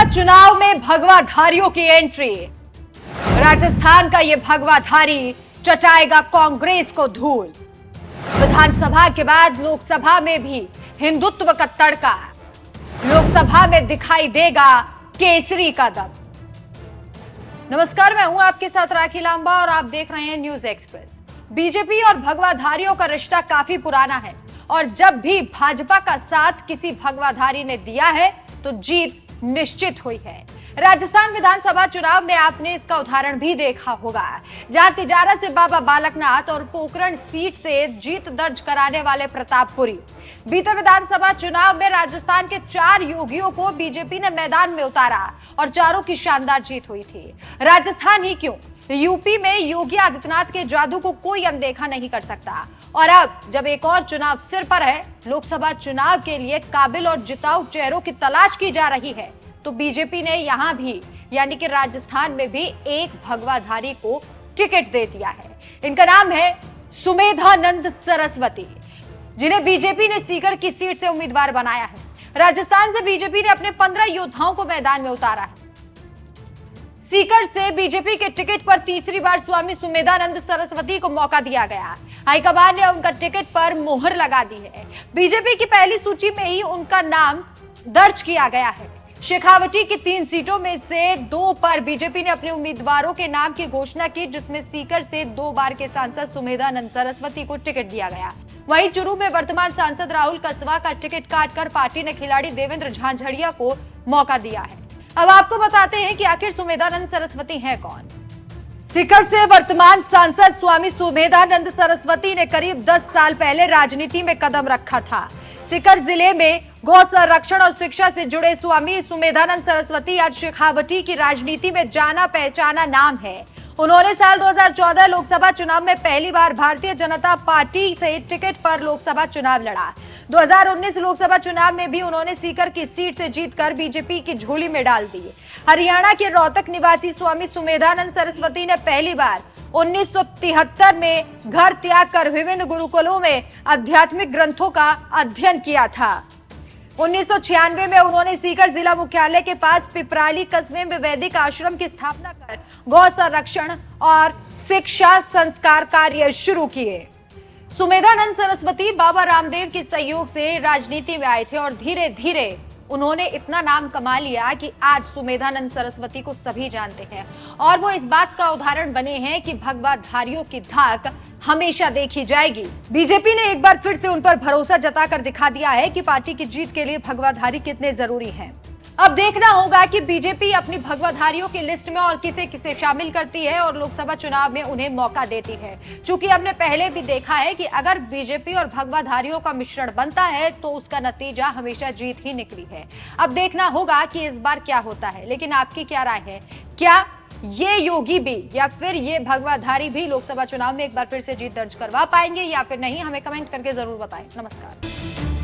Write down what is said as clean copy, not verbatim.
चुनाव में भगवाधारियों की एंट्री। राजस्थान का यह भगवाधारी चटाएगा कांग्रेस को धूल। विधानसभा के बाद लोकसभा में भी हिंदुत्व का तड़का। लोकसभा में दिखाई देगा केसरी का दम। नमस्कार, मैं हूं आपके साथ राखी लांबा और आप देख रहे हैं न्यूज एक्सप्रेस। बीजेपी और भगवाधारियों का रिश्ता काफी पुराना है और जब भी भाजपा का साथ किसी भगवाधारी ने दिया है तो जीत निश्चित हुई है। राजस्थान विधानसभा चुनाव में आपने इसका उदाहरण भी देखा होगा, जहां तिजारा से बाबा बालकनाथ और पोखरण सीट से जीत दर्ज कराने वाले प्रतापपुरी। बीते विधानसभा चुनाव में राजस्थान के 4 योगियों को बीजेपी ने मैदान में उतारा और चारों की शानदार जीत हुई थी। राजस्थान ही क्यों, यूपी में योगी आदित्यनाथ के जादू को कोई अनदेखा नहीं कर सकता। और अब जब एक और चुनाव सिर पर है, लोकसभा चुनाव के लिए काबिल और जिताऊ चेहरों की तलाश की जा रही है, तो बीजेपी ने यहां भी यानी कि राजस्थान में भी एक भगवाधारी को टिकट दे दिया है। इनका नाम है सुमेधानंद सरस्वती, जिन्हें बीजेपी ने सीकर की सीट से उम्मीदवार बनाया है। राजस्थान से बीजेपी ने अपने 15 योद्धाओं को मैदान में उतारा है। सीकर से बीजेपी के टिकट पर तीसरी बार स्वामी सुमेधानंद सरस्वती को मौका दिया गया। हाईकमान ने उनका टिकट पर मोहर लगा दी है। बीजेपी की पहली सूची में ही उनका नाम दर्ज किया गया है। शेखावटी की 3 सीटों में से 2 पर बीजेपी ने अपने उम्मीदवारों के नाम की घोषणा की, जिसमें सीकर से 2 बार के सांसद सुमेधानंद सरस्वती को टिकट दिया गया। वहीं चुरू में वर्तमान सांसद राहुल कसवा का टिकट काटकर पार्टी ने खिलाड़ी देवेंद्र झांझड़िया को मौका दिया है। अब आपको बताते हैं कि आखिर सुमेधानंद सरस्वती हैं कौन। सीकर से वर्तमान सांसद स्वामी सुमेधानंद सरस्वती ने करीब 10 साल पहले राजनीति में कदम रखा था। सीकर जिले में गौ संरक्षण और शिक्षा से जुड़े स्वामी सुमेधानंद सरस्वती आज शेखावटी की राजनीति में जाना पहचाना नाम है। उन्होंने साल 2014 लोकसभा चुनाव में पहली बार भारतीय जनता पार्टी से टिकट पर लोकसभा चुनाव लड़ा। 2019 लोकसभा चुनाव में भी उन्होंने सीकर की सीट से जीतकर बीजेपी की झोली में डाल दी। हरियाणा के रोहतक निवासी स्वामी सुमेधानंद सरस्वती ने पहली बार 1973 में घर त्याग कर विभिन्न गुरुकुलों में आध्यात्मिक ग्रंथों का अध्ययन किया था। 1996 में उन्होंने सीकर जिला मुख्यालय के पास पिपराली कस्बे में वैदिक आश्रम की स्थापना कर गौ संरक्षण और शिक्षा संस्कार कार्य शुरू किए। सुमेधानंद सरस्वती बाबा रामदेव के सहयोग से राजनीति में आए थे और धीरे धीरे उन्होंने इतना नाम कमा लिया कि आज सुमेधानंद सरस्वती को सभी जानते हैं और वो इस बात का उदाहरण बने हैं कि भगवाधारियों की धाक हमेशा देखी जाएगी। बीजेपी ने एक बार फिर से उन पर भरोसा जताकर दिखा दिया है कि पार्टी की जीत के लिए भगवाधारी कितने जरूरी हैं। अब देखना होगा कि बीजेपी अपनी भगवाधारियों की लिस्ट में और किसे किसे शामिल करती है और लोकसभा चुनाव में उन्हें मौका देती है। चूंकि हमने पहले भी देखा है कि अगर बीजेपी और भगवाधारियों का मिश्रण बनता है तो उसका नतीजा हमेशा जीत ही निकली है। अब देखना होगा कि इस बार क्या होता है, लेकिन आपकी क्या राय है? क्या ये योगी भी या फिर ये भगवाधारी भी लोकसभा चुनाव में एक बार फिर से जीत दर्ज करवा पाएंगे या फिर नहीं? हमें कमेंट करके जरूर बताएं। नमस्कार।